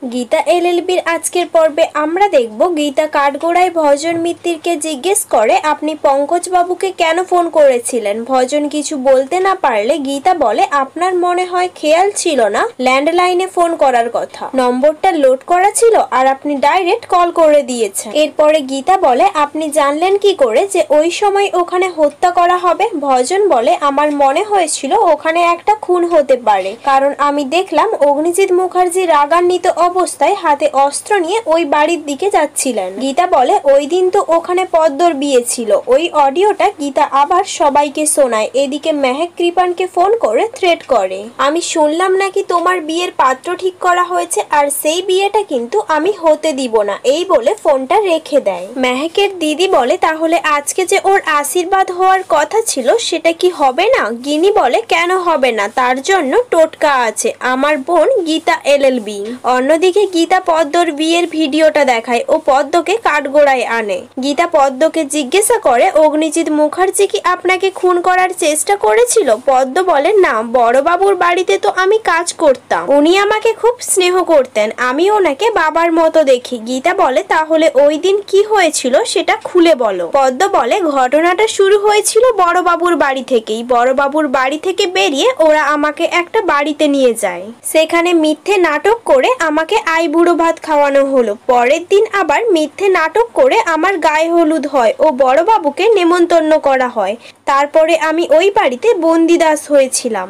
গীতা এলএলবির আজকের পর্বে আমরা দেখব গীতা কাঠগোড়ায় ভজন মিত্তিরকে জিজ্ঞেস করে আপনি পঙ্কজ বাবুকে কেন ফোন করেছিলেন। ভজন কিছু বলতে না পারলে গীতা বলে আপনার মনে হয় খেয়াল ছিল না ল্যান্ডলাইনে ফোন করার কথা, নম্বরটা লোড করা ছিল আর আপনি ডাইরেক্ট কল করে দিয়েছেন। এরপরে গীতা বলে আপনি জানলেন কি করে যে ওই সময় ওখানে হত্যা করা হবে। ভজন বলে আমার মনে হয়েছিল ওখানে একটা খুন হতে পারে, কারণ আমি দেখলাম অগ্নিজিৎ মুখার্জি রাগান্বিত অবস্থায় হাতে অস্ত্র নিয়ে ওই বাড়ির দিকে যাচ্ছিলেন। গীতা বলে ওই দিন তো ওখানে পদ্মর বিয়ে ছিল। ওই অডিওটা গীতা আবার সবাইকে শোনায়। এদিকে মেহেক কৃপানকে ফোন করে থ্রেট করে, আমি শুনলাম নাকি তোমার বিয়ের পাত্র ঠিক করা হয়েছে আর সেই বিয়েটা কিন্তু আমি হতে দিব না, এই বলে ফোনটা রেখে দেয়। মেহেকের দিদি বলে তাহলে আজকে যে ওর আশীর্বাদ হওয়ার কথা ছিল সেটা কি হবে না? গিনি বলে কেন হবে না, তার জন্য টোটকা আছে, আমার বোন গীতা এলএলবি। অন্যদিকে গীতা পদ্মর বিয়ের ভিডিওটা দেখায় ও পদ্মকে কাঠগোড়ায় আনে। গীতা পদ্মকে জিজ্ঞাসা করে অগ্নিজিৎ মুখার্জি কি আপনাকে খুন করার চেষ্টা করেছিল? পদ্ম বলে না, বড়বাবুর বাড়িতে তো আমি কাজ করতাম, উনি আমাকে খুব স্নেহ করতেন, আমি ওনাকে বাবার মতো দেখি। গীতা বলে তাহলে ওই দিন কি হয়েছিল সেটা খুলে বলো। পদ্ম বলে ঘটনাটা শুরু হয়েছিল বড়বাবুর বাড়ি থেকেই। বড়বাবুর বাড়ি থেকে বেরিয়ে ওরা আমাকে একটা বাড়িতে নিয়ে যায়, সেখানে মিথ্যে নাটক করে আমাকে আইবুড়ো ভাত খাওয়ানো হলো। পরের দিন আবার মিথ্যে নাটক করে আমার গায়ে হলুদ হয় ও বড়বাবুকে নেমন্তন্ন করা হয়। তারপরে আমি ওই বাড়িতে বন্দিদাস হয়েছিলাম।